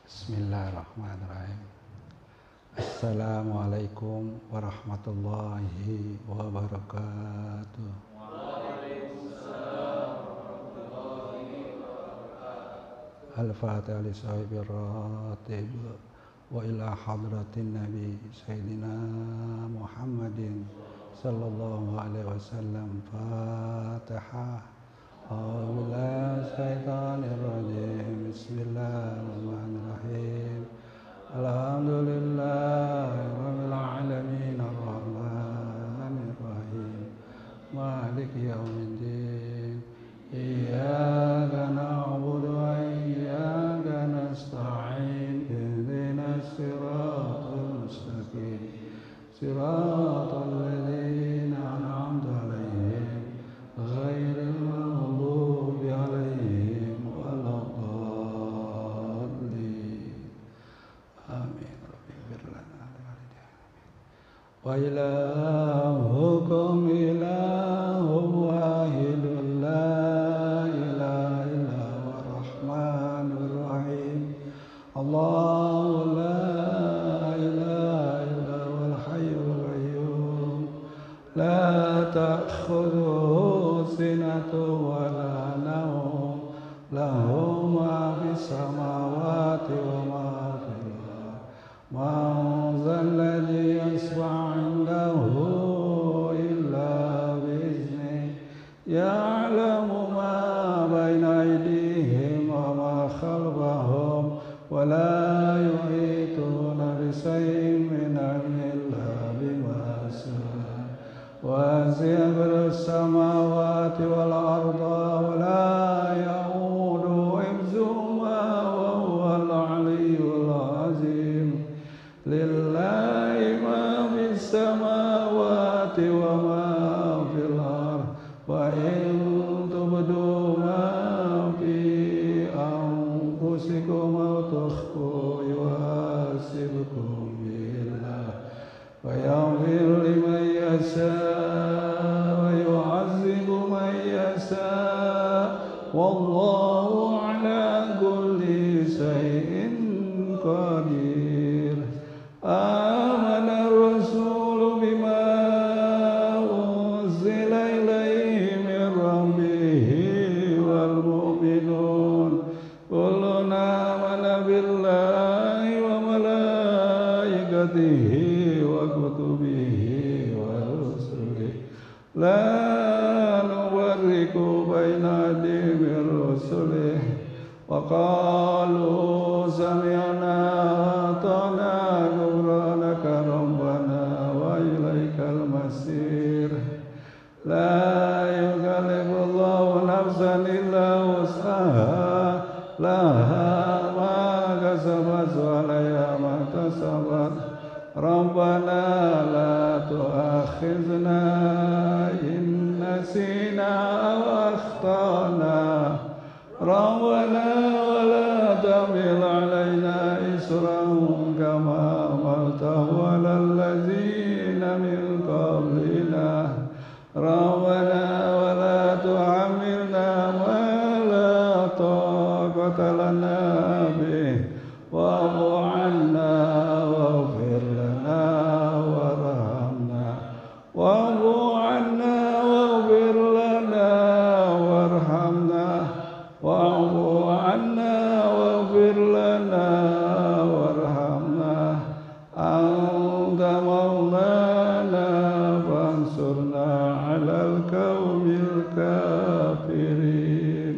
Bismillahirrahmanirrahim. Assalamualaikum warahmatullahi wabarakatuh. Al-Fatihah li sahibir ratib wa ila hadratin Nabi Sayyidina Muhammadin sallallahu alaihi wasallam. Fatihah. A'udzubillahi syaitanir rajim. Bismillahirrahmanirrahim. Alhamdulillahi rabbil alamin arrahmanir rahim maliki yaumiddin. Iyyaka na'budu wa iyyaka nasta'in. Ihdinas siratal mustaqim. Siratal ladzina an'amta 'alaihim ghairil maghdubi 'alaihim waladdallin. Amin. Rabbighfir lana wa ilahukum ilahun wahidun la ilaha illa huwar rahmanur rahim. Allahu la ilaha illa huwal hayyul qayyum la ta'khudhuhu sinatun wa la nawm lahu ma fis samawati wa ma fil ardh. Man dhal ladzi yashfa'u 'indahu illa bi'iznihi ya'lamu ma bayna aydihim wa ma khalfahum wa la yuhituna bi shay'in min 'ilmihi illa bima sha'a. Wasi'a kursiyuhu samawati wal arda wa la ya'uduhu hifdhuhuma wa huwal 'aliyyul 'azim. Lillahi ma fis samawati wa ma fil ardh wa in tubdu ma fi anfusikum aw tukhfuhu yuhasibkum billah wa yaghfir liman yasha' wa yu'azzibu man yasha' wallahu ala kulli shay'in qadir. Amana ar-rasulu bima unzila ilayhi min rabbihi wal mu'minun kullun amana billahi wa malaikatihi wa kutubihi wa rusulihi la nufarriqu baina ahadin min rusulihi wa qalu sami'na wa ata'na ghufranaka rabbana wa ilaikal masir. La yukallifullahu nafsan illa wus'aha laha ma kasabat wa 'alayha ma kasabat. Rabbana la tu'akhidhna in nasina aw akhtana. Rabbana wa la tahmil 'alaina isran kama hamaltahu 'alal ladzina min qablina. Rabbana wa la tuhammilna ma la taqata lana bih wa'fu 'anna waghfir lana warhamna wa'fu 'anna waghfir lana warhamna wa'fu 'anna waghfir lana warhamna anta maulana fansurna 'alal qaumil kafirin.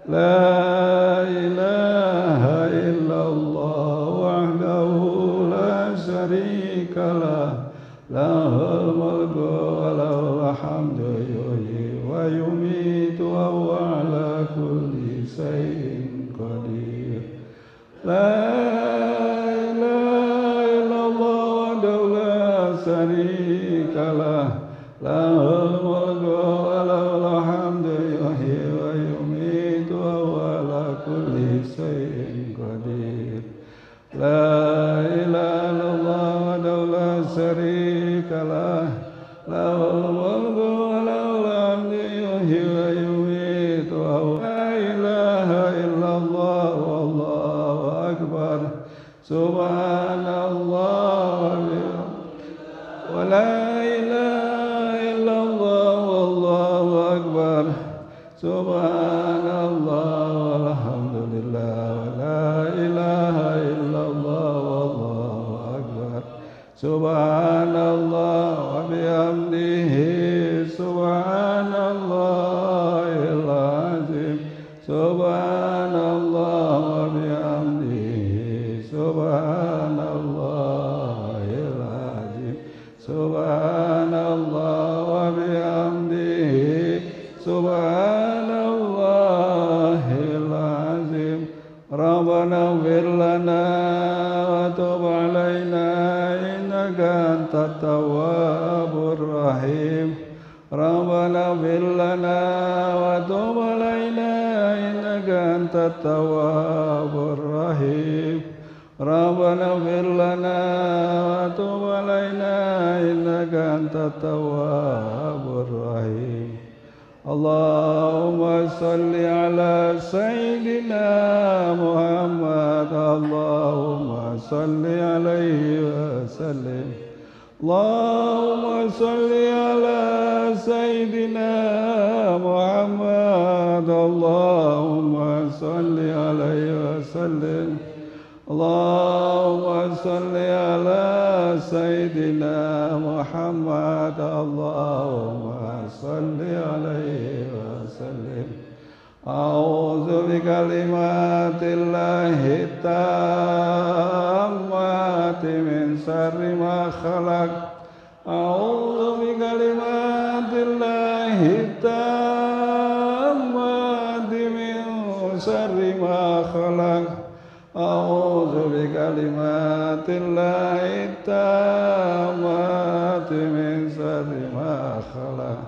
La ilaha illallah wahdahu la syarika lah lahul mulku wa lahul hamdu yuhyi wa yumiitu wa huwa ala kulli shay'in qadir. La ilaha illallah wahdahu la syarika lah lahul mulku wa lahul hamdu yuhyi wa yumiitu wa huwa ala kulli shay'in qadir. La ilaha illallah wahdahu la syarika lah lahul mulku wa lahul hamdu yuhyi wa yumiitu wa huwa akbar. Subhanallah walhamdulillah wa la ilaha illallah wallahu akbar. Subhanallah wa bihamdihi subhanallahil azim. Subhanallah wa bihamdihi subhanallahil azim. Subhanallah wa bihamdihi subhanallahil azim. Rabbana ighfir lana wa tub alaina innaka antat tawwabur rahim. Rabbana ighfir lana wa tub alaina innaka antat tawwabur rahim. Rabbana ighfir lana wa tub alaina innaka antat tawwabur rahim. Allahumma salli ala Sayyidina Muhammad. Allahumma salli alaihi wa sallim. Allahumma salli ala Sayyidina Muhammad. Allahumma salli alaihi wa sallim. Allahumma salli ala Sayyidina Muhammad. Allahumma salli alaihi wa sallim. A'udzu bikalimatillahi tammati min syarri ma khalaq. A'udzu bikalimatillahi tammati min syarri ma khalaq. A'udzu bikalimatillahi tammati min syarri ma khalaq.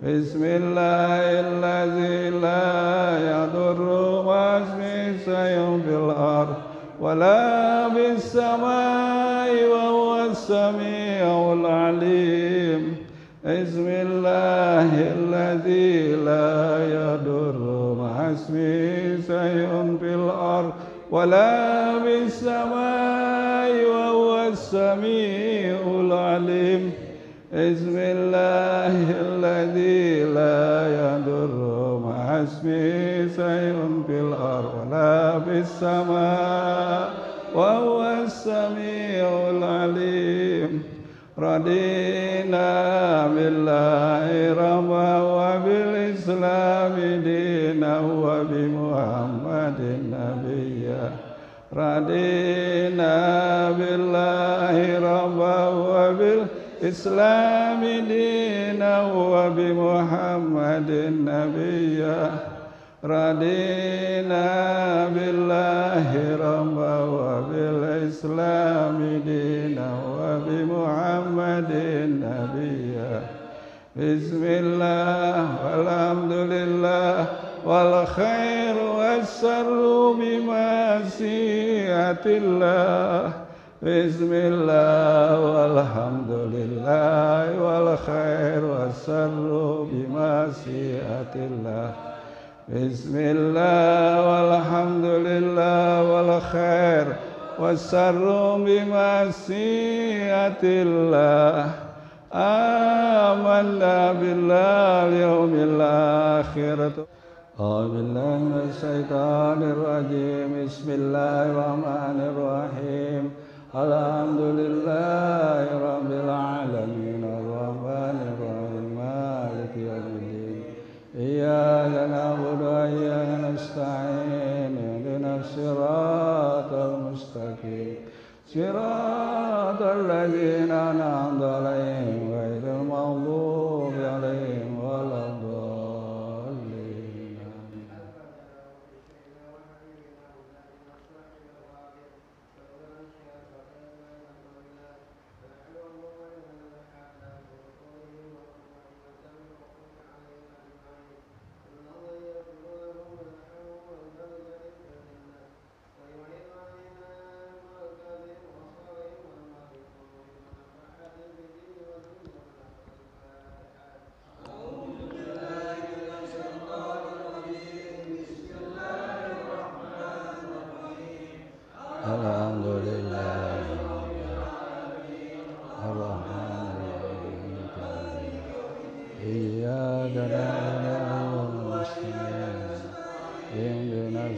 Bismillahirrahmanirrahim. La yadurru ma'asmi syai'un fil ardh wa la bis samai wa huwas sami'ul 'alim. Bismillahirrahmanirrahim. La yadurru ma'asmi syai'un fil ardh wa la bis samai wa huwas sami'ul 'alim. Bismillahirrahmanirrahim. La yadurru ma'asmi syai'un fil ardh wa la bis samai wa huwas sami'ul 'alim. Radina billahi rabban wa bil islami dinan wa bi Muhammadin nabiyya. Radina billahi rabban wa bil islami dinan wa bi Muhammadin nabiyya. Radina billahi rabban wa bil islami dinan wa bi Muhammadin nabiyya. Bismillah walhamdulillah wal khairu wassarru bimasyiatillah. Bismillah walhamdulillah wal khairu wassarru bimasyiatillah. Bismillah walhamdulillah wal khair wassarru bimasyiatillah. Amanna billahi yawmil akhir. A'udzu billahi minasy syaithanir rajim. Bismillahirrahmanirrahim. Alhamdulillahi rabbil alamin. Arrahmanir rahim. Maliki yaumiddin. Iyyaka na'budu wa iyyaka nasta'in. Ihdinas siratal mustaqim. Siratal ladzina an'amta 'alaihim ghairil maghdubi 'alaihim waladdallin.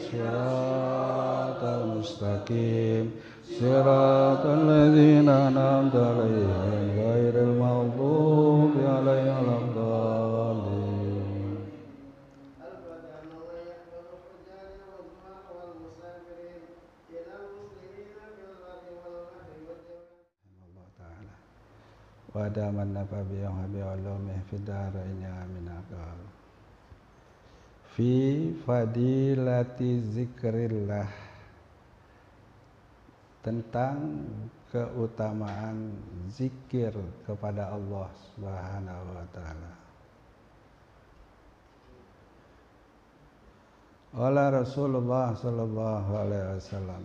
siratal mustaqim siratal ladzina an'amta 'alaihim ghairil maghdubi 'alaihim waladdallin. Allah Ta'ala wa daman nafabi wa habi ulumih fid darain amin aqal. Fi fadilati zikrillah, tentang keutamaan zikir kepada Allah Subhanahu wa taala. Qala Rasulullah sallallahu alaihi wasallam,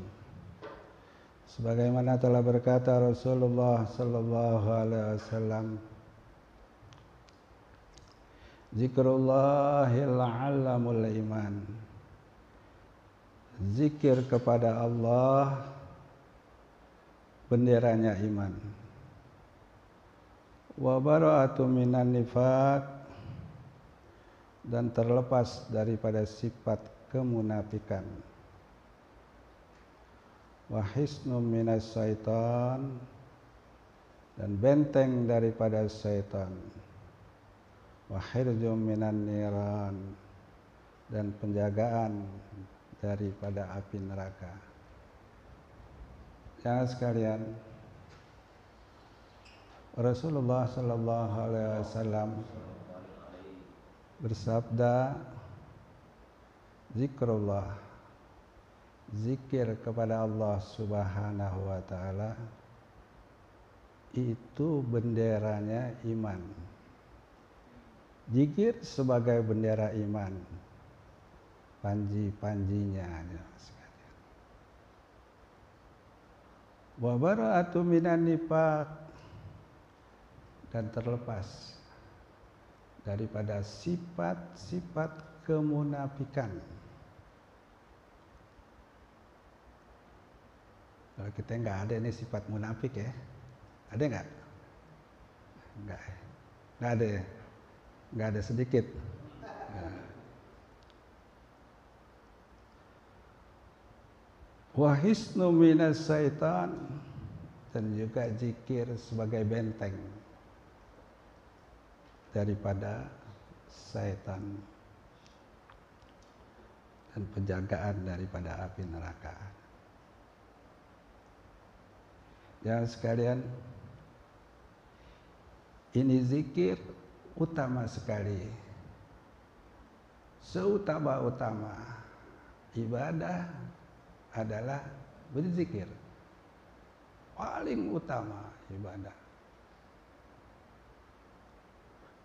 sebagaimana telah berkata Rasulullah sallallahu alaihi wasallam, zikrullahil alamul iman, zikir kepada Allah benderanya iman. Wa bara'atu minan nifaq, dan terlepas daripada sifat kemunafikan. Wa hisnum minas syaitan, dan benteng daripada syaitan. Wa hirzum minan niran, dan penjagaan daripada api neraka. Jangan sekalian, Rasulullah sallallahu alaihi wasallam bersabda, zikrullah, zikir kepada Allah Subhanahu wa taala itu benderanya iman. Zikir sebagai bendera iman, panji-panjinya. Wa bara'atu minan nifaq, dan terlepas daripada sifat-sifat kemunafikan. Kalau kita nggak ada ini sifat munafik ya, ada nggak? Nggak ada ya? Nggak ada sedikit. Wa hisnu minas syaitan, dan juga zikir sebagai benteng daripada syaitan dan penjagaan daripada api neraka. Jangan sekalian, ini zikir utama sekali, seutama-utama ibadah adalah berzikir, paling utama ibadah.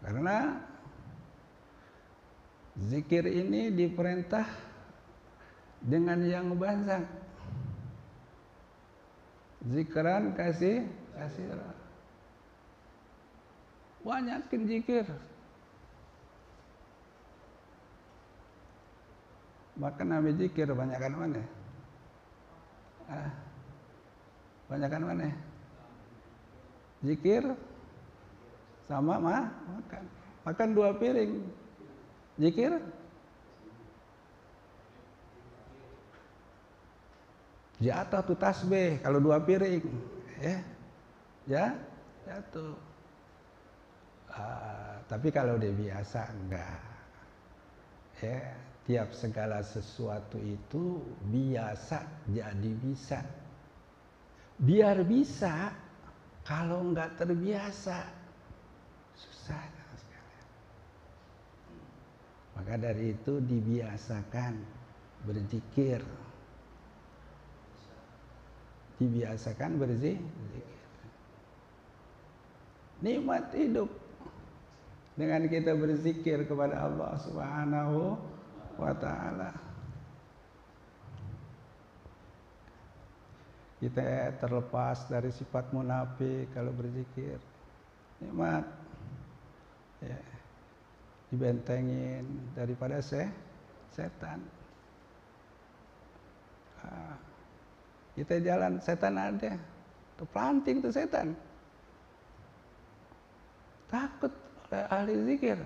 Karena zikir ini diperintah dengan yang banyak. Zikran kasirah. Banyakin zikir. Maka Nabi zikir banyakkan mana? Banyakkan mana? Zikir sama makan. Makan 2 piring. Zikir jatuh tuh tasbih kalau 2 piring. Ya, jatuh. Tapi kalau dia biasa enggak. Tiap segala sesuatu itu biasa jadi bisa. Biar bisa, kalau enggak terbiasa susah sekali. Maka dari itu dibiasakan berzikir. Dibiasakan berzikir. Nikmat hidup dengan kita berzikir kepada Allah Subhanahu wa ta'ala. Kita terlepas dari sifat munafik kalau berzikir. Nikmat. Dibentengin daripada setan. Kita jalan, setan ada. Tuh planting tuh setan. Takut oleh ahli zikir.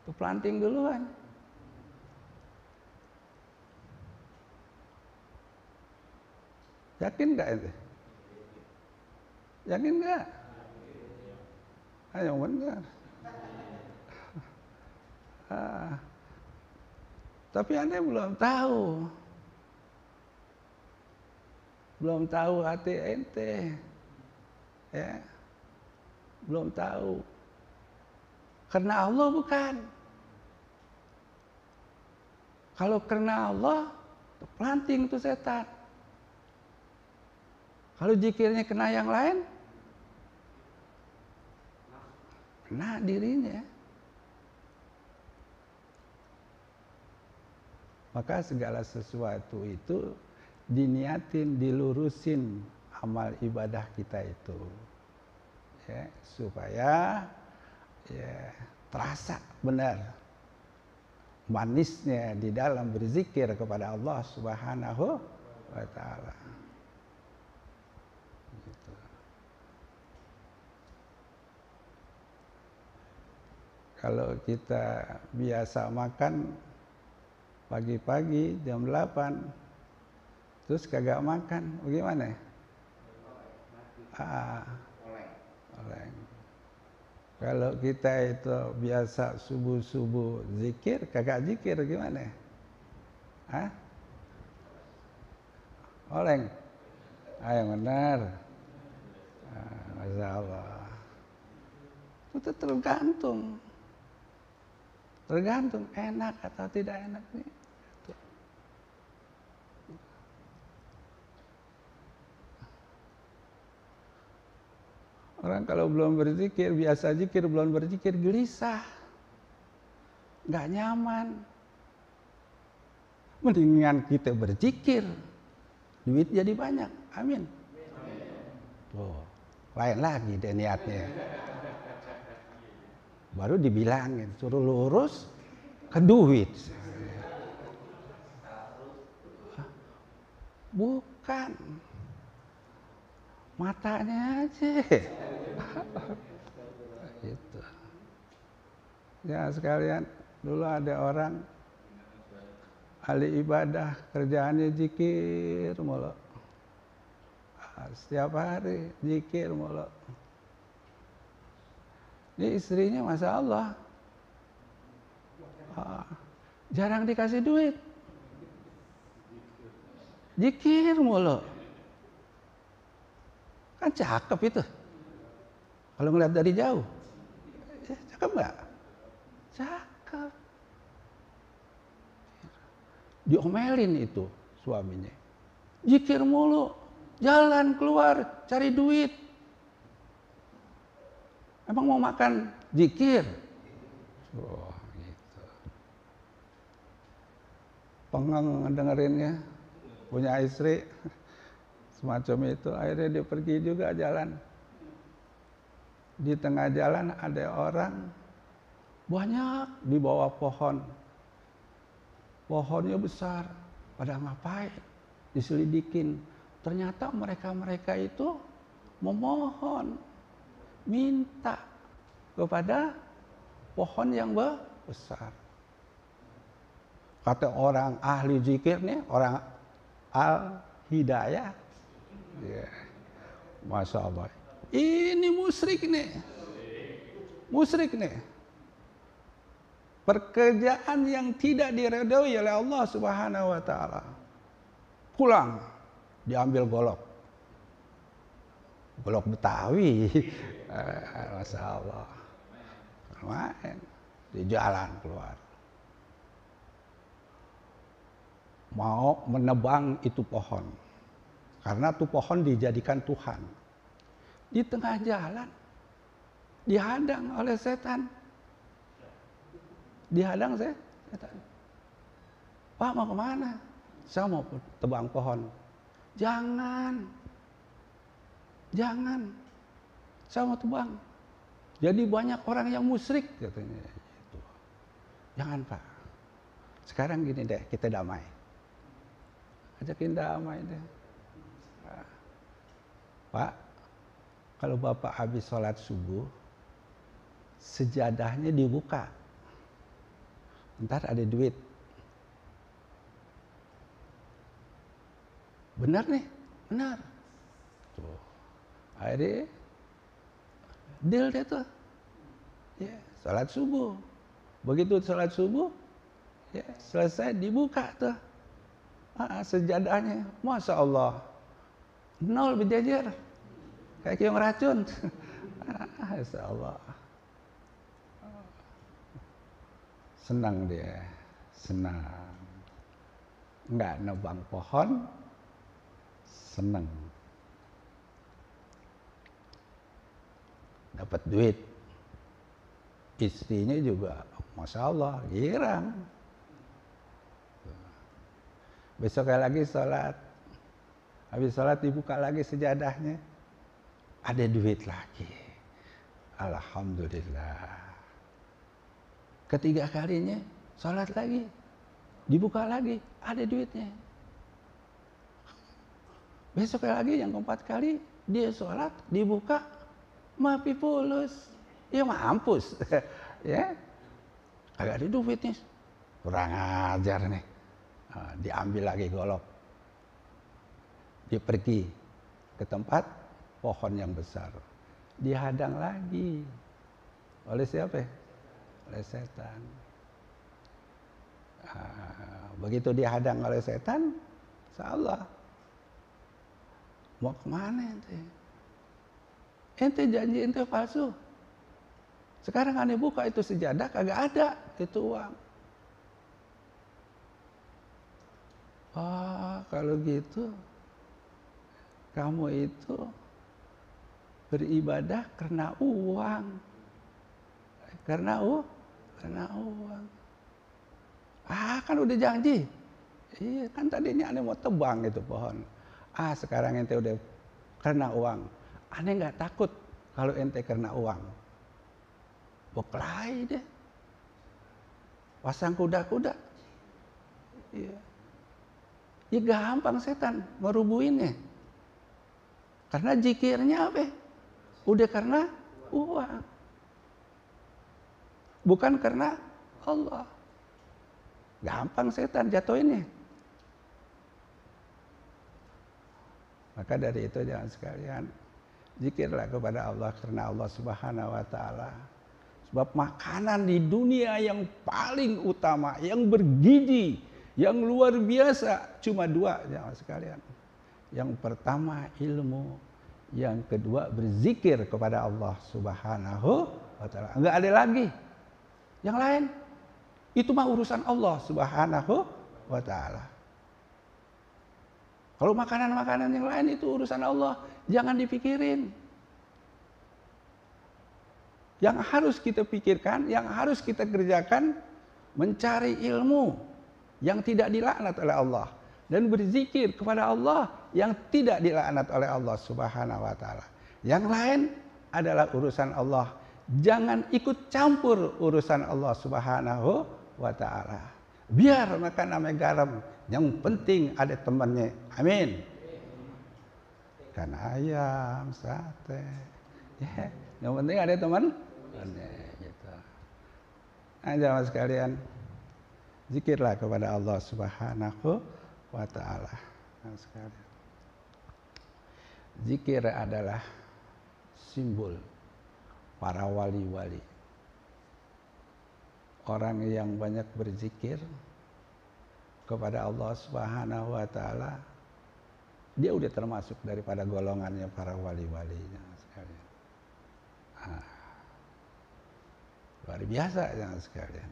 Tuh planting duluan. Yakin nggak ente? Yakin nggak? Ayo benar. Tapi ente belum tahu. Belum tahu hati ente. Ya. Belum tahu. Karena Allah bukan. Kalau karena Allah, planting tuh setan. Kalau zikirnya kena yang lain, kena dirinya. Maka segala sesuatu itu diniatin, dilurusin amal ibadah kita itu. Ya, supaya ya, terasa benar manisnya di dalam berzikir kepada Allah Subhanahu wa Ta'ala. Gitu. Kalau kita biasa makan pagi-pagi jam 8 terus kagak makan, bagaimana? Oleng. Kalau kita itu biasa subuh-subuh zikir, kagak zikir gimana? Oleng. Yang benar. Masya Allah. Itu tergantung. Tergantung enak atau tidak enak nih. Orang kalau belum berzikir, biasa zikir, belum berzikir, gelisah. Nggak nyaman. Mendingan kita berzikir, duit jadi banyak. Amin. Tuh, lain lagi deh niatnya. Baru dibilangin, suruh lurus ke duit. Bukan. Matanya aja. Gitu. Ya sekalian, dulu ada orang ahli ibadah, kerjaannya zikir mulu. Setiap hari zikir mulu. Ini istrinya Masya Allah jarang dikasih duit. Zikir mulu. Kan cakep itu. Kalau ngeliat dari jauh. Cakep nggak? Cakep. Diomelin itu suaminya. Zikir mulu. Jalan keluar cari duit. Emang mau makan zikir? Oh, gitu. Pengang dengerinnya. Punya istri semacam itu, akhirnya dia pergi juga jalan. Di tengah jalan ada orang banyak di bawah pohon. Pohonnya besar, pada ngapain? Diselidikin. Ternyata mereka itu memohon, minta kepada pohon yang besar. Kata orang ahli zikir nih, orang al-hidayah. Ya. Masya Allah. Ini musyrik nih. Musyrik nih. Pekerjaan yang tidak diridhoi oleh Allah Subhanahu wa Ta'ala. Pulang, diambil golok. Golok Betawi. Masya Allah. Main. Di jalan keluar. Mau menebang itu pohon. Karena itu pohon dijadikan Tuhan. Di tengah jalan dihadang oleh setan. Dihadang setan. Pak mau kemana? Saya mau tebang pohon. Jangan. Saya mau tebang. Jadi banyak orang yang musyrik katanya. Gitu. Jangan Pak. Sekarang gini deh, kita damai. Ajakin damai deh. Pak, kalau Bapak habis sholat subuh, sejadahnya dibuka. Ntar ada duit. Benar nih? Benar. Tuh. Akhirnya deal deh tuh. Ya, salat subuh. Begitu salat subuh, ya, selesai dibuka tuh. Sejadahnya, Masya Allah, 0 berjejer. Kayak yang racun. Masya Allah. Senang dia, senang. Enggak nebang pohon, senang. Dapat duit. Istrinya juga, Masya Allah, girang. Besoknya lagi sholat. Habis sholat dibuka lagi sejadahnya. Ada duit lagi. Alhamdulillah. Ketiga kalinya sholat lagi. Dibuka lagi. Ada duitnya. Besoknya lagi yang keempat kali. Dia sholat. Dibuka. Mapi pulus. Ya mampus. Ya. Agak ada duitnya. Kurang ajar nih. Diambil lagi golok. Dia pergi ke tempat pohon yang besar. Dihadang lagi. Oleh siapa? Oleh setan. Begitu dihadang oleh setan, insyaallah. Mau kemana ente? Ente janji ente palsu. Sekarang aneh buka itu sejadah, kagak ada itu uang. Kalau gitu kamu itu beribadah karena uang. Karena uang. Kan udah janji. Iya, kan tadinya aneh mau tebang itu pohon. Sekarang ente udah karena uang. Aneh nggak takut kalau ente karena uang. Berkelahi deh. Pasang kuda-kuda. Iya. Ya gampang setan merubuhinnya. Karena zikirnya apa? Udah karena uang. Bukan karena Allah. Gampang setan jatuhinnya. Maka dari itu jangan sekalian zikirlah kepada Allah karena Allah Subhanahu wa taala. Sebab makanan di dunia yang paling utama, yang bergizi, yang luar biasa cuma 2 jangan sekalian. Yang pertama ilmu, yang kedua berzikir kepada Allah Subhanahu wa taala. Enggak ada lagi. Yang lain itu mah urusan Allah Subhanahu wa taala. Kalau makanan-makanan yang lain itu urusan Allah, jangan dipikirin. Yang harus kita pikirkan, yang harus kita kerjakan mencari ilmu yang tidak dilaknat oleh Allah dan berzikir kepada Allah yang tidak dilaknat oleh Allah Subhanahu wa taala. Yang lain adalah urusan Allah. Jangan ikut campur urusan Allah Subhanahu wa taala. Biar makan ame garam, yang penting ada temannya. Amin. Ikan ayam, sate. Ya, yang penting ada teman. Gitu. Jamaah sekalian, zikirlah kepada Allah Subhanahu wa taala. Zikir adalah simbol para wali-wali. Orang yang banyak berzikir kepada Allah Subhanahu wa taala, dia udah termasuk daripada golongannya para wali-walinya sekalian. Luar biasa jangan sekalian.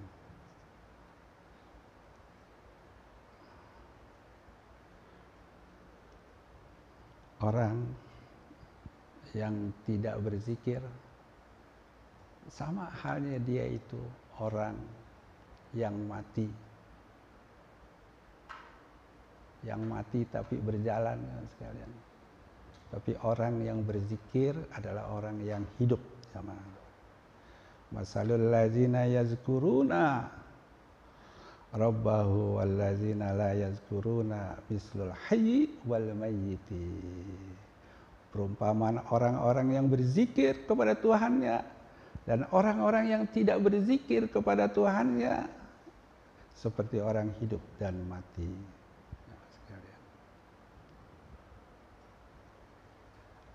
Orang yang tidak berzikir sama halnya dia itu orang yang mati. Yang mati tapi berjalan jangan sekalian. Tapi orang yang berzikir adalah orang yang hidup sama. Masalul ladzina yazkuruna rabbahu wal ladzina la yazkuruna mislul hayyi wal mayyiti. Perumpamaan orang-orang yang berzikir kepada Tuhannya dan orang-orang yang tidak berzikir kepada Tuhannya seperti orang hidup dan mati.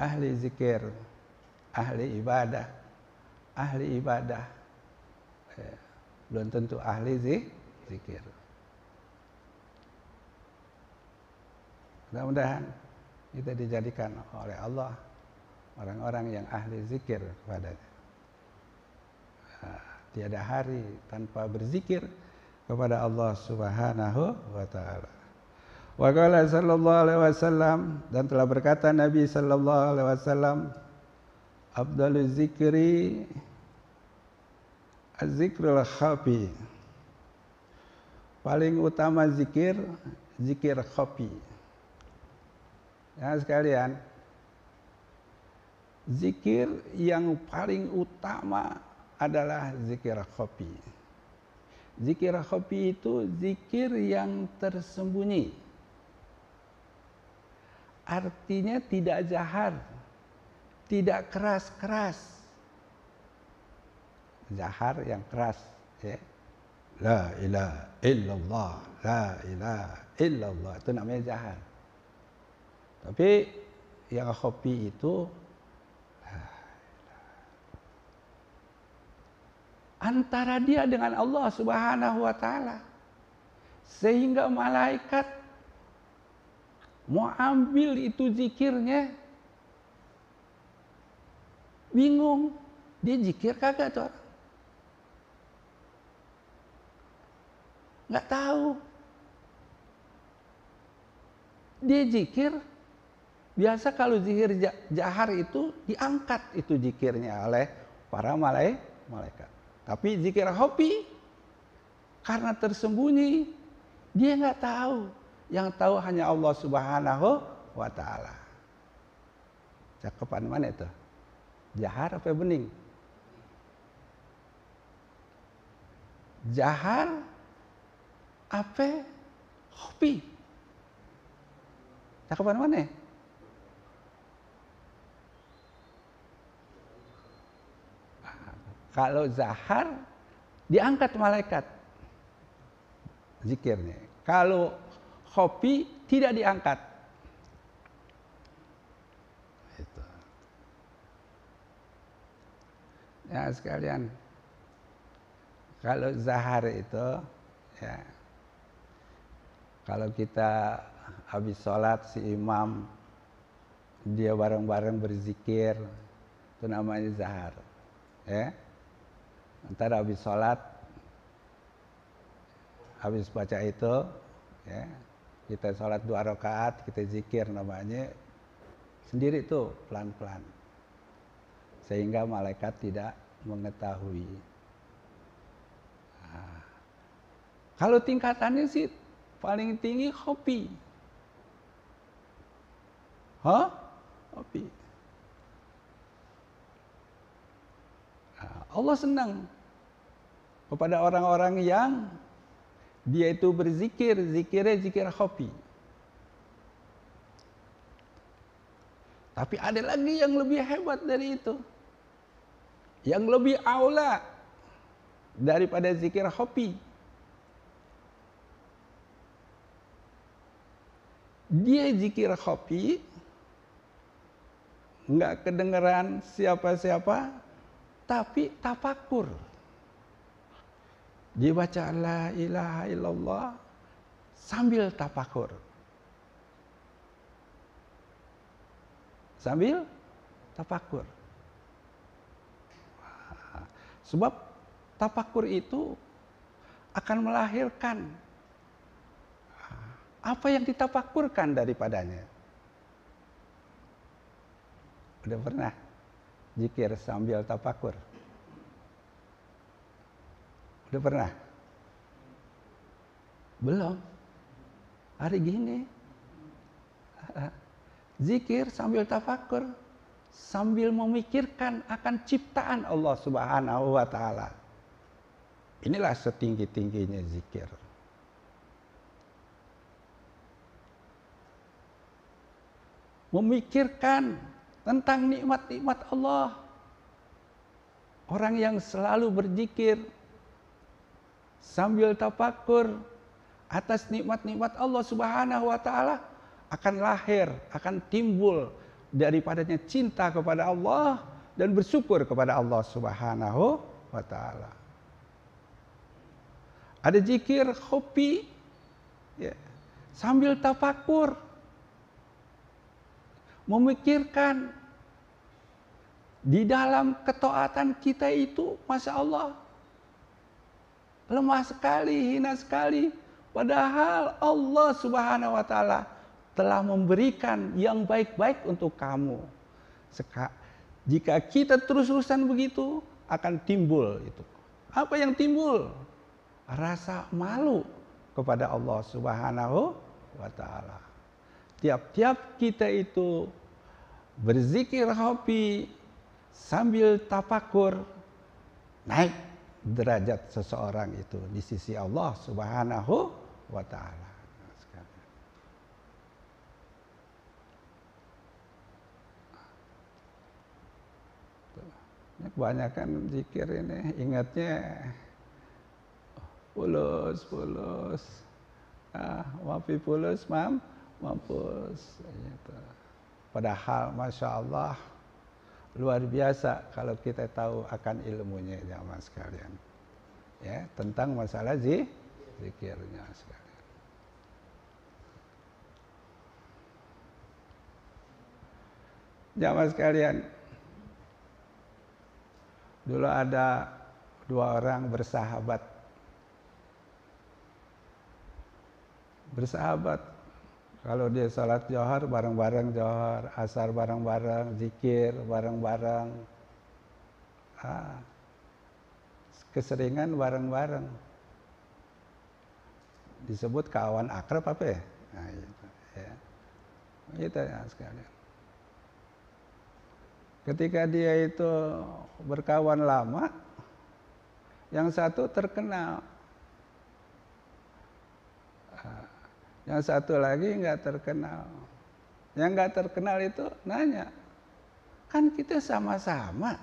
ahli zikir, ahli ibadah, belum tentu ahli zikir. Mudah-mudahan kita dijadikan oleh Allah orang-orang yang ahli zikir kepadanya. Tiada hari tanpa berzikir kepada Allah Subhanahu wa taala. Wa qala sallallahu alaihi wasallam, dan telah berkata Nabi sallallahu alaihi wasallam, afdaluz zikri az-zikrul khafi. Paling utama zikir, zikir khafi. Ya sekalian, zikir yang paling utama adalah zikir khafi. Zikir khafi itu zikir yang tersembunyi. Artinya tidak jahar, tidak keras-keras. Jahar yang keras, ya. La ilaha illallah, la ilaha illallah, itu namanya jahar. Tapi yang khafi itu antara dia dengan Allah Subhanahu wa taala, sehingga malaikat mau ambil itu zikirnya bingung, dia zikir kagak tuh, nggak tahu. Dia zikir biasa, kalau zikir jahar itu diangkat itu zikirnya oleh para malaikat. Tapi zikir khafi karena tersembunyi, dia nggak tahu. Yang tahu hanya Allah Subhanahu wa taala. Cakepan mana itu? Jahar apa bening? Jahar apa khafi? Cakepan mana? Kalau zahar diangkat malaikat zikirnya. Kalau khafi tidak diangkat. Itu. Ya sekalian, kalau zahar itu, ya, kalau kita habis sholat si imam dia bareng-bareng berzikir, itu namanya zahar. Ya. Ntar habis sholat, habis baca itu, ya, kita sholat 2 rakaat, kita zikir namanya sendiri tuh pelan-pelan, sehingga malaikat tidak mengetahui. Nah, kalau tingkatannya sih paling tinggi khafi. Khafi. Allah senang kepada orang-orang yang dia itu berzikir, zikirnya zikir khafi. Tapi ada lagi yang lebih hebat dari itu, yang lebih aula daripada zikir khafi. Dia zikir khafi, nggak kedengeran siapa-siapa, tapi tafakur. Dia baca la ilaha illallah sambil tafakur. Sambil tafakur. Sebab tafakur itu akan melahirkan apa yang ditafakurkan daripadanya. Udah pernah zikir sambil tafakur? Udah pernah? Belum. Hari gini zikir sambil tafakur, sambil memikirkan akan ciptaan Allah Subhanahu wa taala. Inilah setinggi-tingginya zikir. Memikirkan tentang nikmat-nikmat Allah. Orang yang selalu berzikir sambil tafakur atas nikmat-nikmat Allah Subhanahu wa taala akan lahir, akan timbul daripadanya cinta kepada Allah dan bersyukur kepada Allah Subhanahu wa taala. Ada zikir khofi, ya, sambil tafakur, memikirkan di dalam ketaatan kita itu, masya Allah, lemah sekali, hina sekali. Padahal Allah Subhanahu wa taala telah memberikan yang baik-baik untuk kamu. Jika kita terus-terusan begitu, akan timbul itu. Apa yang timbul? Rasa malu kepada Allah Subhanahu wa taala. Tiap-tiap kita itu berzikir hobi sambil tafakur, naik derajat seseorang itu di sisi Allah Subhanahu wa taala. Kebanyakan zikir ini ingatnya pulus, wafi pulus, mampus. Gitu. Padahal masya Allah luar biasa kalau kita tahu akan ilmunya, jamaah sekalian, ya, tentang masalah zikirnya sekalian. Jamaah sekalian, dulu ada dua orang bersahabat. Kalau dia salat johar bareng-bareng johar, asar bareng-bareng, zikir bareng-bareng, keseringan bareng-bareng. Disebut kawan akrab apa ya? Nah, itu, ya. Itu ya sekalian. Ketika dia itu berkawan lama, yang satu terkenal, yang satu lagi nggak terkenal. Yang nggak terkenal itu nanya, kan kita sama-sama,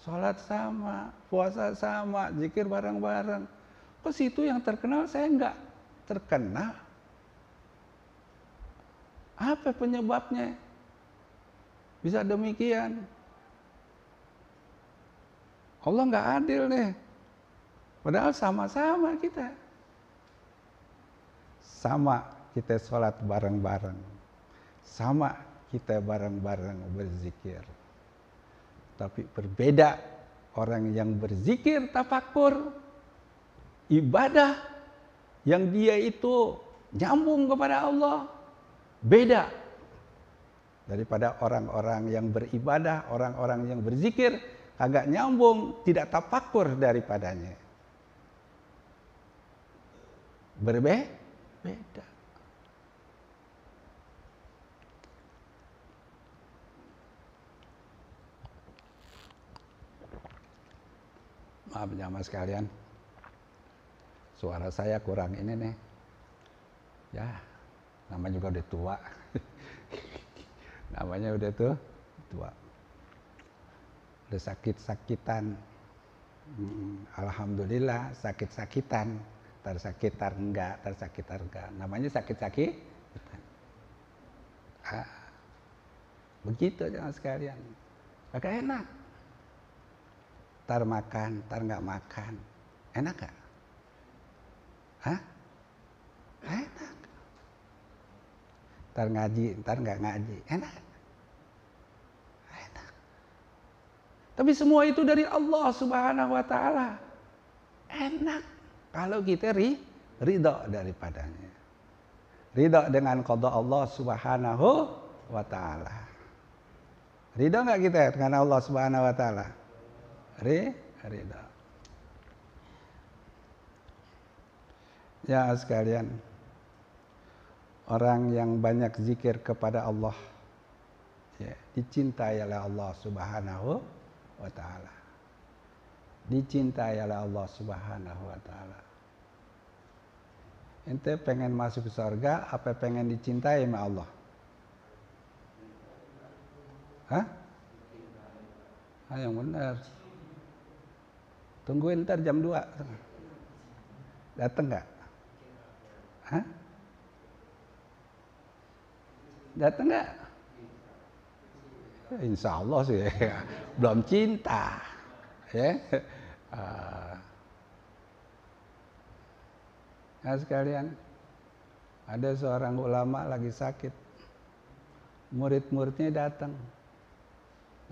sholat sama, puasa sama, zikir bareng-bareng. Kok situ yang terkenal saya nggak terkenal? Apa penyebabnya? Bisa demikian? Allah nggak adil nih. Padahal sama-sama kita. Sama kita sholat bareng-bareng, sama kita bareng-bareng berzikir. Tapi berbeda orang yang berzikir tafakur, ibadah yang dia itu nyambung kepada Allah, beda daripada orang-orang yang beribadah, orang-orang yang berzikir agak nyambung, tidak tafakur daripadanya. Beda. Maaf jamaah sekalian, suara saya kurang ini nih. Ya, namanya juga udah tua. Namanya udah tua. Udah sakit-sakitan. Alhamdulillah sakit-sakitan. Tersakitar enggak. Namanya sakit-sakitan. Begitu jamaah sekalian. Agak enak. Tar makan, tar nggak makan, enak gak? Enak. Tar ngaji, tar nggak ngaji, enak. Tapi semua itu dari Allah Subhanahu wa taala. Enak kalau kita ridho daripadanya. Ridho dengan qada Allah Subhanahu wa taala. Ridho nggak kita dengan Allah Subhanahu wa taala? Ridha. Ya sekalian, orang yang banyak zikir kepada Allah, ya, dicintai oleh Allah Subhanahu wa taala. Dicintai oleh Allah Subhanahu wa taala. Ente pengen masuk surga apa pengen dicintai sama Allah? Hah? Yang benar. Tungguin ntar jam 2. Dateng nggak? Dateng nggak? Insya Allah sih ya. Belum cinta. Ya. Nah sekalian, ada seorang ulama lagi sakit. Murid-muridnya datang,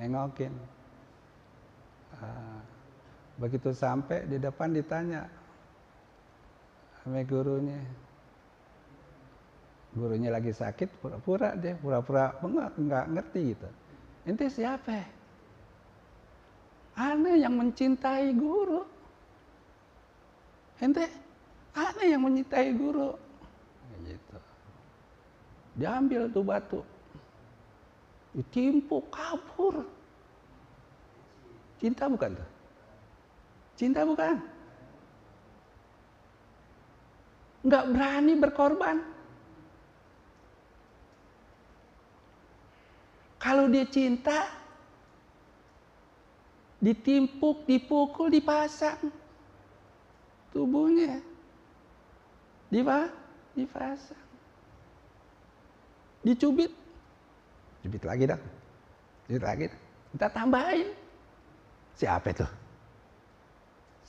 nengokin. Begitu sampai di depan ditanya sama gurunya. Gurunya lagi sakit, pura-pura enggak ngerti gitu. Ente siapa? Ana yang mencintai guru. Ente, ana yang mencintai guru. Gitu. Diambil tuh batu, ditimpuk, kabur. Cinta bukan tuh? Cinta bukan? Nggak berani berkorban. Kalau dia cinta, ditimpuk, dipukul, dipasang tubuhnya, dipasang, dicubit lagi dah, kita tambahin. Siapa itu?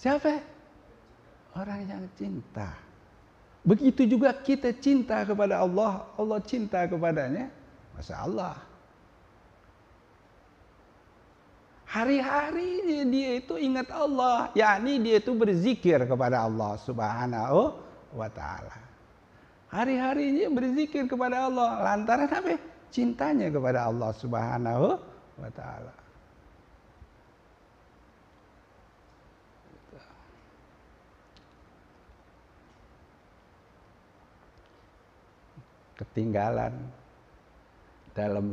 Siapa? Orang yang cinta. Begitu juga kita cinta kepada Allah, Allah cinta kepadanya. Masya Allah. Hari-hari dia itu ingat Allah, yakni dia itu berzikir kepada Allah Subhanahu wa ta'ala. Hari-harinya berzikir kepada Allah lantaran apa? Cintanya kepada Allah Subhanahu wa ta'ala. Ketinggalan dalam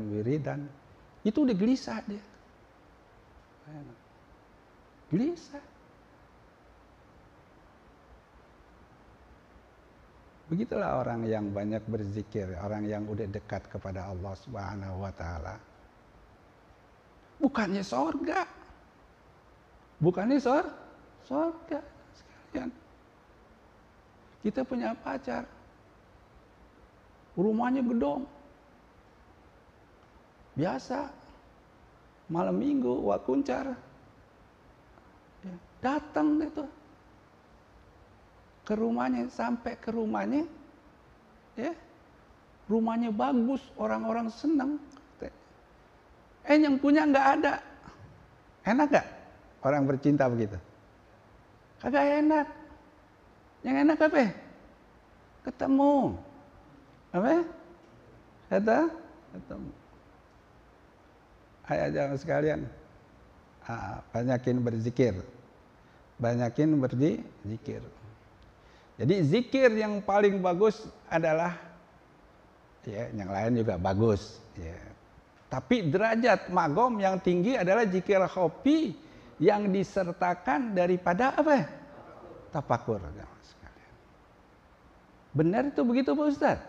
wiridan, itu udah gelisah dia. Gelisah. Begitulah orang yang banyak berzikir, orang yang udah dekat kepada Allah Subhanahu wa ta'ala. Bukannya sorga. Bukannya sorga sekalian. Kita punya pacar, rumahnya gedong, biasa, malam minggu, wakuncar, ya, datang itu ke rumahnya, sampai ke rumahnya, ya, rumahnya bagus, orang-orang senang. Yang punya nggak ada, enak nggak orang bercinta begitu? Kagak enak. Yang enak apa? Ketemu. Apa? Ketemu. Ayo jangan sekalian. Banyakin berzikir. Banyakin berzikir. Jadi zikir yang paling bagus adalah, ya, yang lain juga bagus. Ya. Tapi derajat magom yang tinggi adalah zikir khofi yang disertakan daripada apa? Tafakur. Benar itu begitu Pak Ustaz?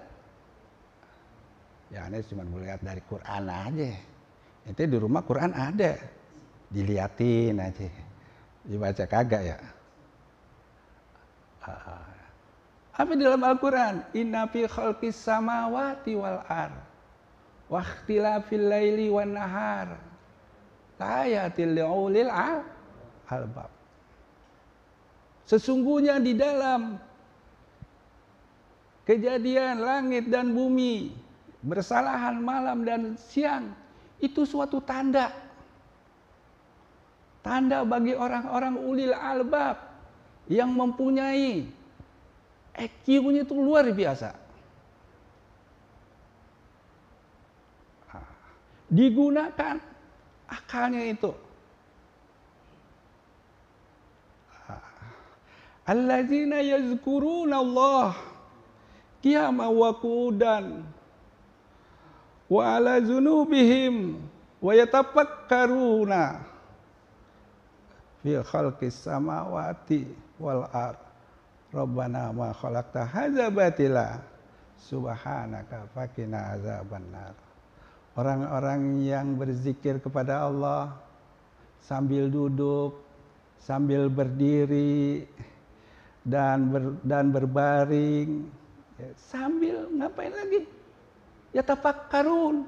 Ya ini cuma melihat dari Quran aja. Itu di rumah Quran ada, diliatin aja, dibaca kagak ya? Apa di dalam Al-Quran? Inna fi khalqis samawati wal ar, wa ikhtilafil laili wan nahar, ayatil liulil albab. Sesungguhnya di dalam kejadian langit dan bumi, bersalahan malam dan siang, itu suatu tanda. Tanda bagi orang-orang ulil albab yang mempunyai EQ-nya itu luar biasa. Digunakan akalnya itu. Allazina yazkuruna Allah qiyaman wa qu'udan wa ala dzunubihim wa yatafakkaruna fi khalqis samawati wal ard rabbana ma khalaqta hadza batila subhanaka faqina azabannar. Orang-orang yang berzikir kepada Allah sambil duduk, sambil berdiri dan berbaring, sambil ngapain lagi? yatafakkarun.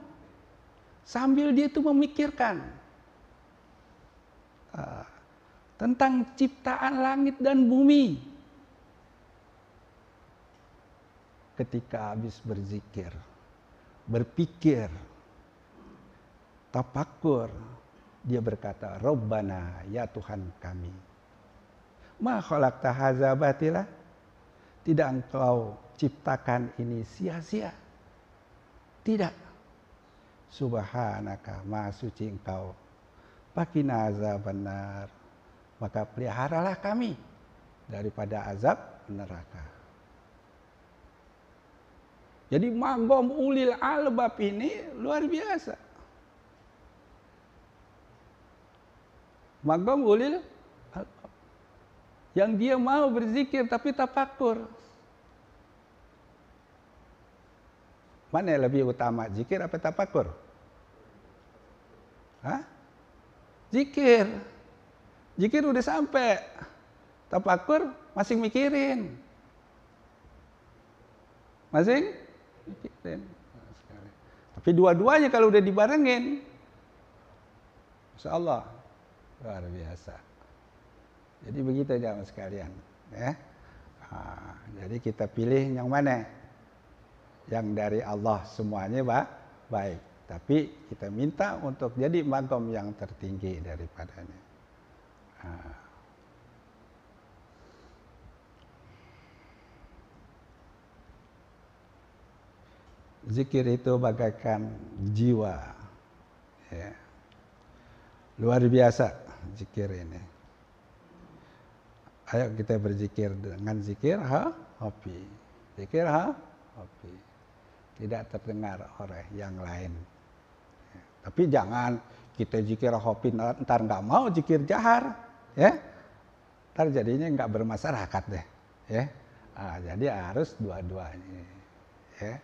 Sambil dia itu memikirkan tentang ciptaan langit dan bumi. Ketika habis berzikir, berpikir, tafakkur, dia berkata, Rabbana, ya Tuhan kami, ma khalaqta hadza batila, tidak engkau ciptakan ini sia-sia. Tidak. Subhanaka, maha suci engkau. Faqina azabannar, maka peliharalah kami daripada azab neraka. Jadi maqam ulil albab ini luar biasa. Maqam ulil albab. Yang dia mau berzikir tapi tafakkur. Mana yang lebih utama, zikir apa tafakkur? Hah? Zikir. Zikir udah sampai. Tafakkur masih mikirin. Masing mikirin. Tapi dua-duanya kalau udah dibarengin, Masya Allah, luar biasa. Jadi begitu jamaah sekalian. Ya. Jadi kita pilih yang mana? Yang dari Allah semuanya baik. Tapi kita minta untuk jadi maqam yang tertinggi daripadanya. Zikir itu bagaikan jiwa. Ya. Luar biasa zikir ini. Ayo kita berzikir dengan zikir hobi. Zikir hobi. Tidak terdengar oleh yang lain. Ya. Tapi jangan kita zikir hobi ntar nggak mau zikir jahar. Ya. Ntar jadinya nggak bermasyarakat deh. Ya. Jadi harus dua-duanya. Ya.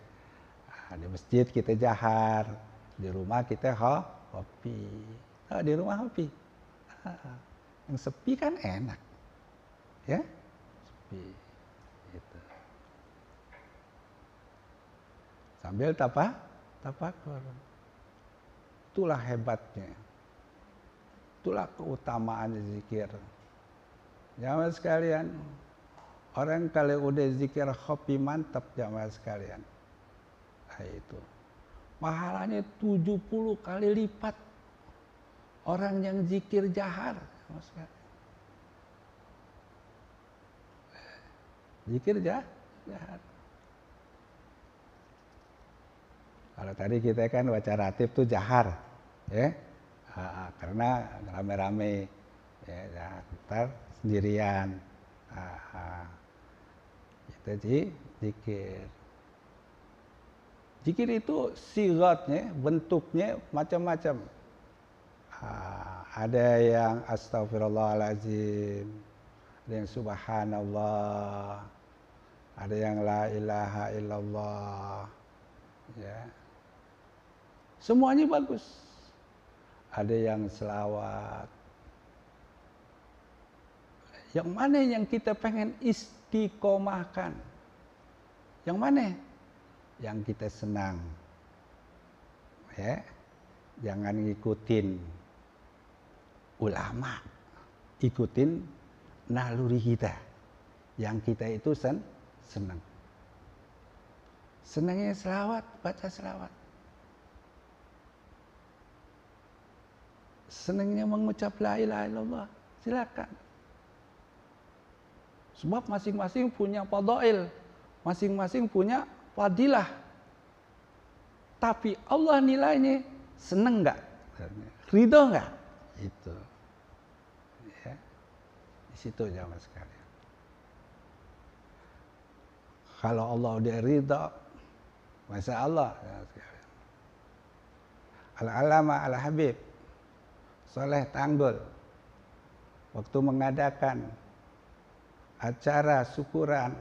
Di masjid kita jahar, di rumah kita hobi. Di rumah hobi. Yang sepi kan enak. Ya, sepi. Gitu. Sambil tafakkur. Itulah hebatnya. Itulah keutamaan zikir. Jamaah sekalian, orang kalau udah zikir hobi mantap jamaah sekalian. Itu pahalanya 70 kali lipat orang yang zikir jahar. Zikir jahar. Kalau tadi kita kan baca ratib tuh jahar, ya, karena rame-rame, ya, ntar sendirian, kita zikir. Zikir itu sigatnya, bentuknya macam-macam. Ada yang astagfirullahaladzim, ada yang subhanallah, ada yang la ilaha illallah. Ya. Semuanya bagus. Ada yang selawat. Yang mana yang kita pengen istiqomahkan? Yang mana? Yang kita senang, ya, jangan ngikutin ulama, ikutin naluri kita, yang kita itu senang. Senangnya selawat, baca selawat. Senangnya mengucap la ilaha illallah, silakan. Sebab masing-masing punya fadail, masing-masing punya fadilah. Tapi Allah nilainya seneng nggak? Ridho nggak? Itu. Ya. Di situ jamaah sekalian. Kalau Allah udah ridho, Masya Allah. Al-Alama Al-Habib Soleh Tanggul waktu mengadakan acara syukuran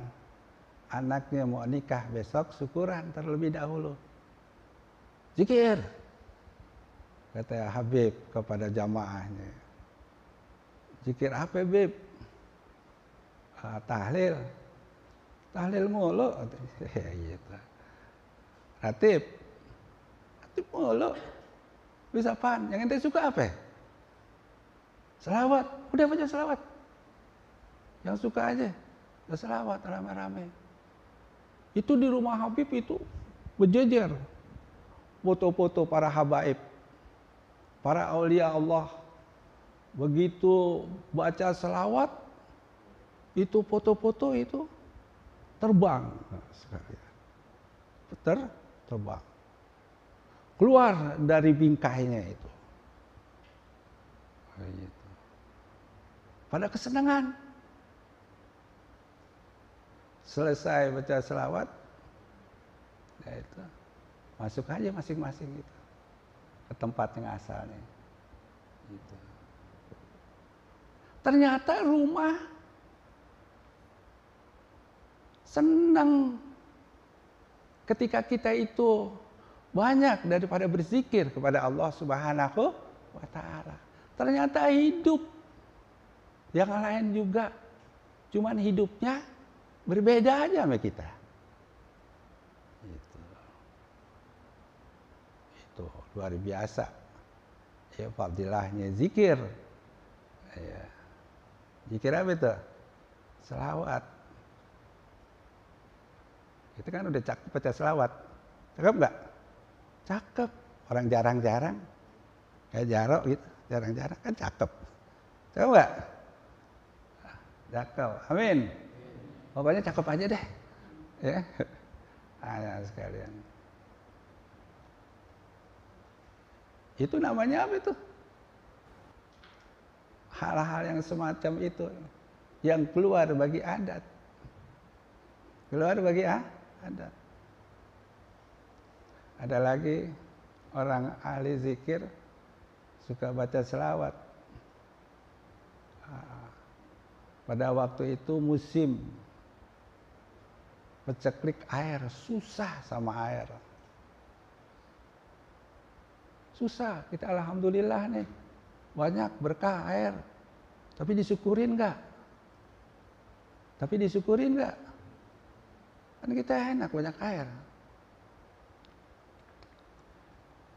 anaknya mau nikah besok, syukuran terlebih dahulu. Zikir, kata Habib kepada jamaahnya. Zikir apa, Habib? Tahlil. Tahlil mulu. Gitu. Ratib, Itu mulu. Bisa apaan? Yang ente suka apa? Selawat. Udah baca selawat. Yang suka aja. Udah selawat rame-rame. Itu di rumah Habib itu berjejer. Foto-foto para habaib. Para aulia Allah. Begitu baca selawat, itu foto-foto itu terbang. Terbang. Keluar dari bingkainya itu. Pada kesenangan. Selesai baca selawat, ya itu, masuk aja masing-masing gitu, ke tempat yang asalnya. Gitu. Ternyata rumah senang ketika kita itu banyak daripada berzikir kepada Allah Subhanahu wa Ta'ala. Ternyata hidup yang lain juga, cuman hidupnya berbeda aja sama kita. Itu luar biasa. Ya, fadilahnya zikir. Ya. Zikir apa itu? Selawat. Kita kan udah cakep baca selawat. Cakep nggak? Cakep. Orang jarang-jarang. Kayak Jarok gitu. Jarang-jarang kan cakep. Cakep nggak? Cakep. Amin. Pokoknya cakep aja deh. Ya. Anak sekalian. Itu namanya apa itu? Hal-hal yang semacam itu yang keluar bagi adat. Keluar bagi adat. Ada lagi orang ahli zikir suka baca selawat. Pada waktu itu musim peceklik air, susah sama air. Susah, kita alhamdulillah nih. Banyak berkah air. Tapi disyukurin enggak? Kan kita enak banyak air.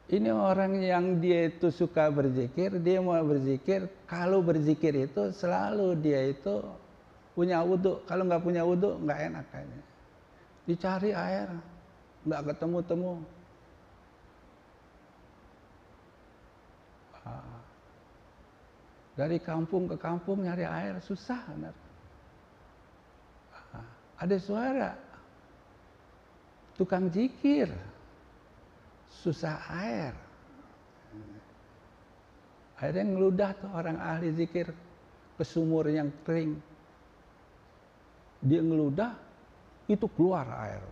Ini orang yang dia itu suka berzikir, dia mau berzikir, kalau berzikir itu selalu dia itu punya wudhu. Kalau nggak punya wudhu, nggak enak kayaknya. Dicari air, nggak ketemu-temu. Dari kampung ke kampung nyari air susah, benar. Ada suara tukang zikir, susah air. Akhirnya ngeludah tuh orang ahli zikir ke sumur yang kering. Dia ngeludah, itu keluar air.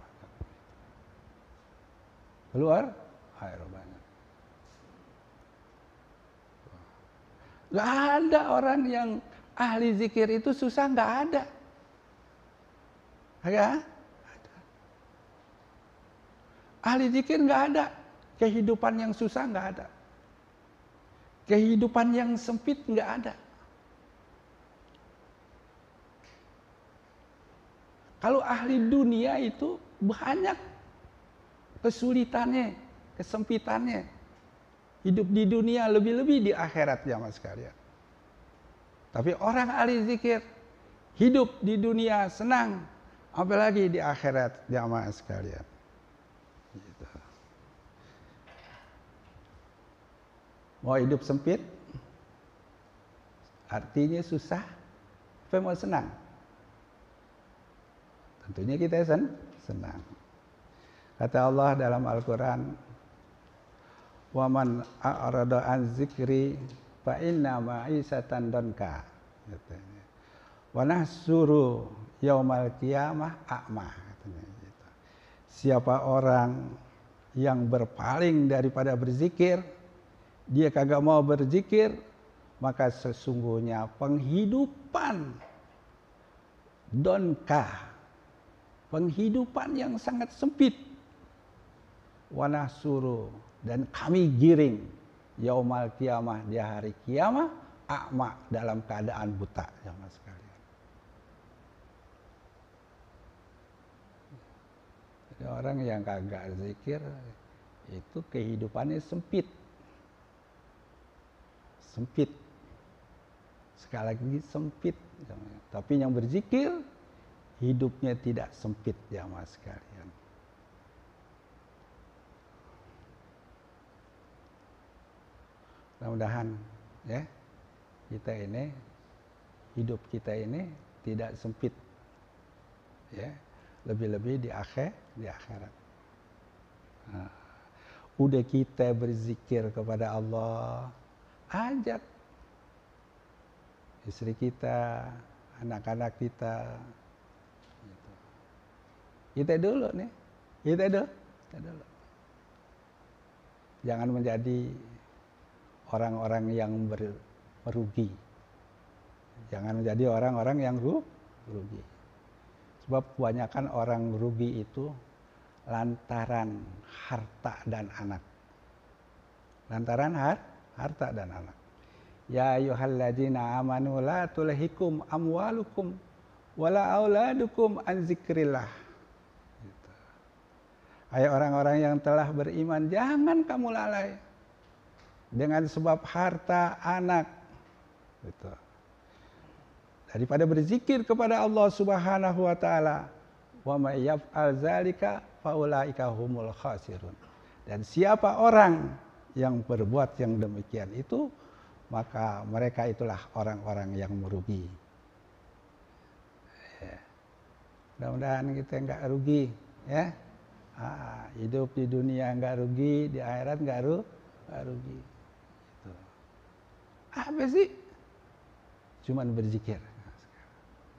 Keluar air banyak. Gak ada orang yang ahli zikir itu susah, gak ada. Ada? Ahli zikir gak ada. Kehidupan yang susah gak ada. Kehidupan yang sempit gak ada. Kalau ahli dunia itu banyak kesulitannya, kesempitannya. Hidup di dunia lebih-lebih di akhirat jamaah sekalian. Tapi orang ahli zikir hidup di dunia senang, apalagi di akhirat jamaah sekalian. Gitu. Mau hidup sempit, artinya susah, apa mau senang? Tentunya kita senang. Kata Allah dalam Al-Quran, wa man a'rada an zikri fa inna ma'isatan donka, katanya. Wa nahsuru yaumal qiyamah a'ma, katanya gitu. Siapa orang yang berpaling daripada berzikir, dia kagak mau berzikir, maka sesungguhnya penghidupan donka, penghidupan yang sangat sempit. Wa nahsuru, dan kami giring yaumal qiyamah, di hari kiamat, a'ma, dalam keadaan buta, jamaah sekalian. Jadi orang yang kagak zikir itu kehidupannya sempit. Sempit. Sekali lagi sempit. Tapi yang berzikir, hidupnya tidak sempit, jamaah sekalian. Mudah-mudahan ya, hidup kita ini tidak sempit. Ya, lebih-lebih di akhirat. Nah, udah kita berzikir kepada Allah, ajak istri kita, anak-anak kita. Gitu. Kita dulu nih, kita dulu. Jangan menjadi orang-orang yang merugi. Jangan menjadi orang-orang yang rugi. Sebab kebanyakan orang rugi itu lantaran harta dan anak. Lantaran harta dan anak. Ya ayyuhalladzina amanu la tulhikum amwalukum wala auladukum an zikrillah. Gitu. Hai orang-orang yang telah beriman, jangan kamu lalai dengan sebab harta anak. Gitu. Daripada berzikir kepada Allah Subhanahu wa taala. Wa may yaf'al zalika faulaika humul khasirun. Dan siapa orang yang berbuat yang demikian itu, maka mereka itulah orang-orang yang merugi. Ya. Mudah-mudahan kita enggak rugi, ya. Hidup di dunia enggak rugi, di akhirat enggak rugi. Gitu. Apa sih? Cuman berzikir.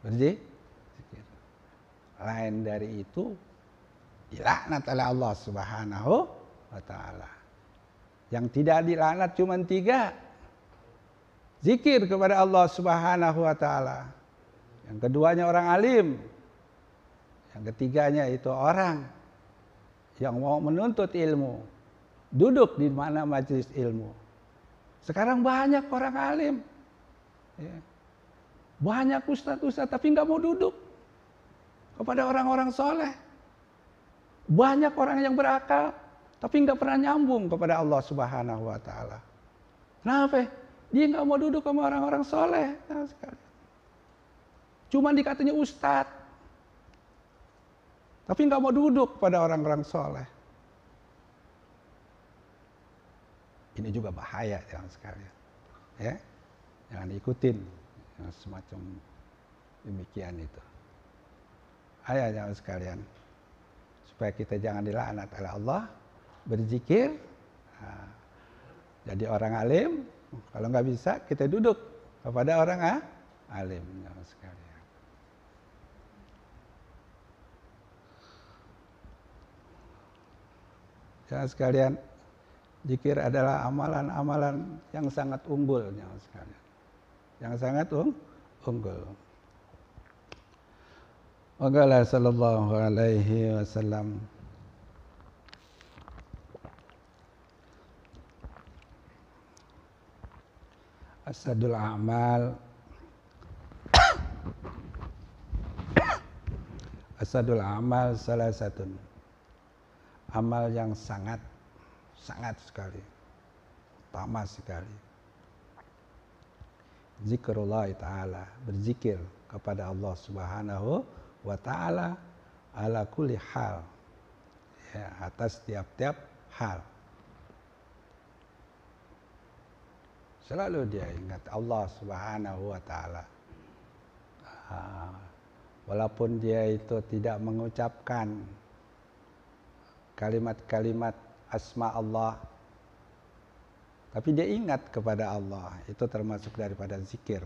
Berzikir. Lain dari itu dilaknat oleh Allah Subhanahu wa taala. Yang tidak dilaknat cuma 3. Zikir kepada Allah Subhanahu wa taala. Yang keduanya orang alim. Yang ketiganya itu orang yang mau menuntut ilmu. Duduk di mana majelis ilmu. Sekarang banyak orang alim. Ya. Banyak ustaz-ustaz tapi nggak mau duduk kepada orang-orang soleh. Banyak orang yang berakal tapi nggak pernah nyambung kepada Allah Subhanahu wa taala. Kenapa? Dia nggak mau duduk sama orang-orang soleh. Cuman dikatanya ustaz, tapi nggak mau duduk pada orang-orang soleh. Ini juga bahaya jangan sekalian. Ya, jangan ikutin yang semacam demikian itu. Ayo jangan sekalian, supaya kita jangan dilaknat oleh Allah, berzikir, jadi orang alim. Kalau nggak bisa, kita duduk kepada orang alim, jangan sekalian. Jangan sekalian, zikir adalah amalan-amalan yang sangat unggul, jangan sekalian. Yang sangat unggul. Waqala sallallahu alaihi wasallam, asadul a'mal salah satu amal yang sangat sekali, utama sekali. Zikrullah ta'ala, berzikir kepada Allah Subhanahu wa ta'ala ala kulli hal, ya, atas tiap-tiap hal. Selalu dia ingat Allah Subhanahu wa ta'ala. Walaupun dia itu tidak mengucapkan kalimat-kalimat asma Allah, tapi dia ingat kepada Allah. Itu termasuk daripada zikir.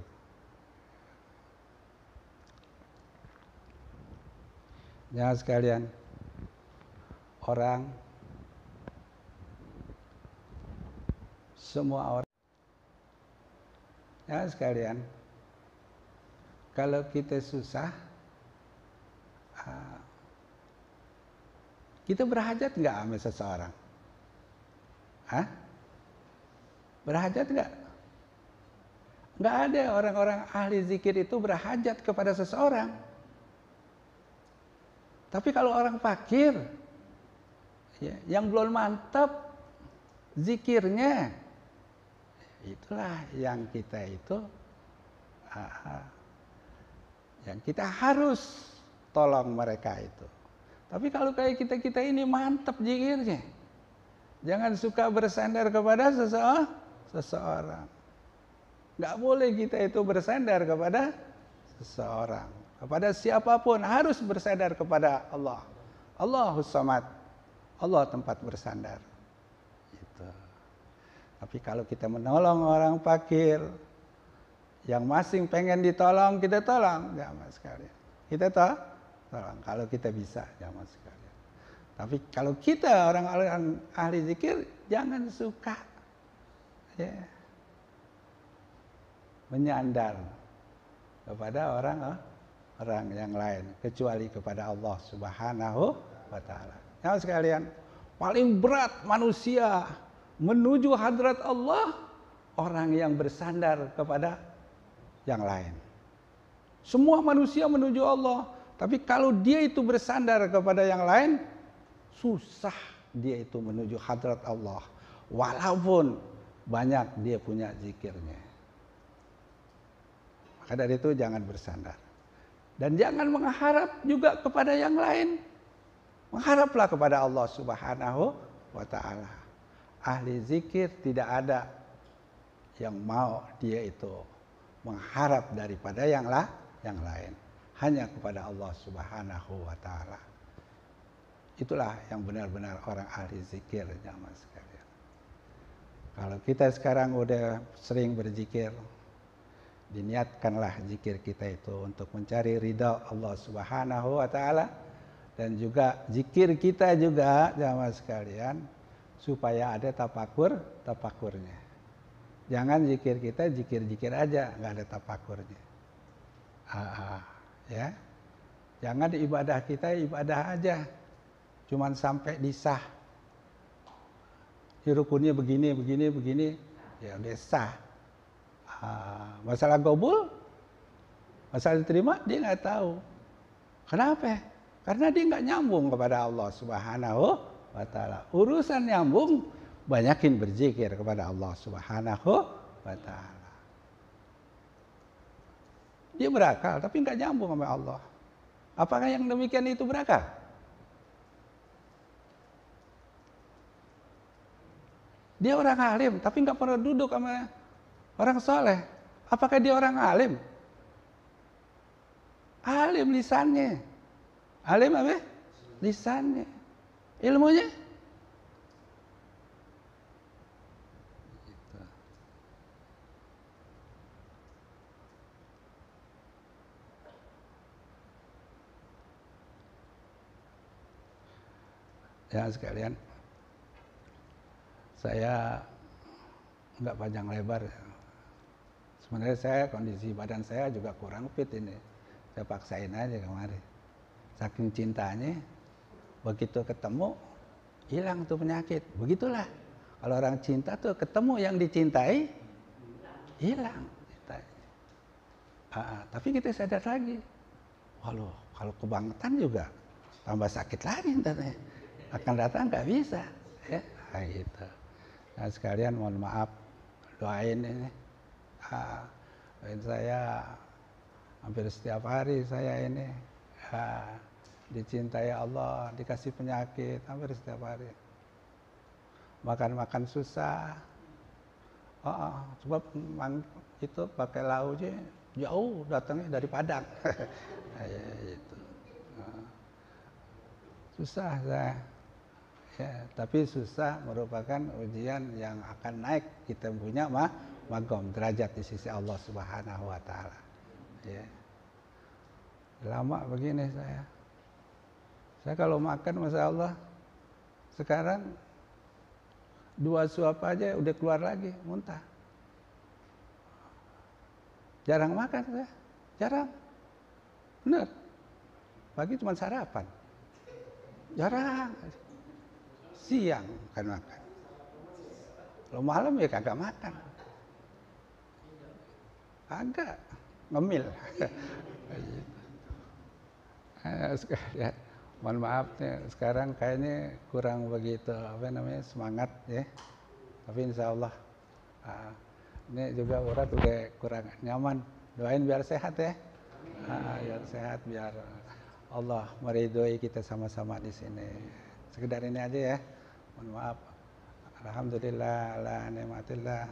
Ya sekalian, semua orang, ya sekalian, kalau kita susah, kita berhajat nggak sama seseorang? Berhajat nggak? Nggak ada orang-orang ahli zikir itu berhajat kepada seseorang. Tapi kalau orang fakir, Ya, yang belum mantap zikirnya, itulah yang kita itu yang kita harus tolong mereka itu. Tapi kalau kayak kita ini mantap zikirnya, jangan suka bersandar kepada seseorang. Nggak boleh kita itu bersandar kepada seseorang, kepada siapapun, harus bersandar kepada Allah. Allahus Samad, Allah tempat bersandar. Gitu. Tapi kalau kita menolong orang fakir, yang masing pengen ditolong, kita tolong, jamaah sekalian. Kita tolong kalau kita bisa, jamaah sekalian. Tapi kalau kita orang-orang ahli zikir, jangan suka ya, menyandar kepada orang yang lain, kecuali kepada Allah Subhanahu wa Ta'ala. Jamaah sekalian, paling berat manusia menuju hadrat Allah, orang yang bersandar kepada yang lain. Semua manusia menuju Allah, tapi kalau dia itu bersandar kepada yang lain, susah dia itu menuju hadrat Allah, walaupun banyak dia punya zikirnya. Maka dari itu jangan bersandar. Dan jangan mengharap juga kepada yang lain. Mengharaplah kepada Allah Subhanahu wa Ta'ala. Ahli zikir tidak ada yang mau dia itu mengharap daripada yang lain. Hanya kepada Allah Subhanahu wa Ta'ala. Itulah yang benar-benar orang ahli zikir, jamaah sekalian. Kalau kita sekarang udah sering berzikir, diniatkanlah zikir kita itu untuk mencari ridha Allah Subhanahu wa Ta'ala, dan juga zikir kita juga, jamaah sekalian, supaya ada tafakurnya. Jangan zikir kita zikir aja, nggak ada tafakurnya. Ya, jangan ibadah kita ibadah aja, cuman sampai disah. Di rukunnya begini, ya udah sah. Masalah gobul, masalah diterima, dia nggak tahu. Kenapa? Karena dia nggak nyambung kepada Allah Subhanahu wa Ta'ala. Urusan nyambung, banyakin berzikir kepada Allah Subhanahu wa Ta'ala. Dia berakal, tapi nggak nyambung sama Allah. Apakah yang demikian itu berakal? Dia orang alim, tapi nggak pernah duduk sama orang soleh. Apakah dia orang alim? Alim lisannya. Alim apa? Lisannya. Ilmunya? Gitu. Ya sekalian, saya nggak panjang lebar. Sebenarnya saya kondisi badan saya juga kurang fit ini. Saya paksain aja kemarin. Saking cintanya, begitu ketemu, hilang tuh penyakit. Begitulah. Kalau orang cinta tuh ketemu yang dicintai, hilang. Tapi kita sadar lagi, waduh, kalau kebangetan juga tambah sakit lagi ntarnya. Akan datang nggak bisa. Ya, gitu. Nah sekalian mohon maaf, doain ini. Doain saya hampir setiap hari saya ini dicintai Allah, dikasih penyakit hampir setiap hari. Makan susah. Sebab itu pakai lauknya jauh datangnya dari Padang. Gitu. Susah saya. Ya, tapi susah merupakan ujian yang akan naik kita punya magom derajat di sisi Allah Subhanahu wa Ta'ala. Ya. Lama begini saya. Saya kalau makan, masya Allah, sekarang 2 suap aja udah keluar lagi, muntah. Jarang makan saya, jarang. Bener. Pagi cuma sarapan. Jarang. Siang kan makan. Kalau malam ya kagak makan. Agak ngemil. Sekalian. Mohon maaf nih, sekarang kayaknya kurang begitu semangat ya. Tapi insya Allah ini juga urat udah kurang nyaman. Doain biar sehat ya. Biar sehat, biar Allah meridhoi kita sama-sama di sini. Sekedar ini aja ya. Mohon maaf. Alhamdulillah ala nikmatillah.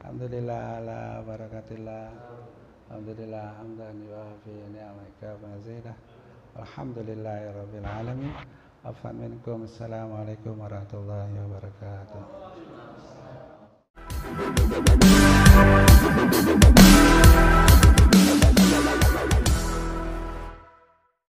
Alhamdulillah ala barakatillah. Alhamdulillah hamdan yuafi ni'amaka wa mazidah. Alhamdulillahirabbil alamin. Afwan minkum. Assalamualaikum warahmatullahi wabarakatuh.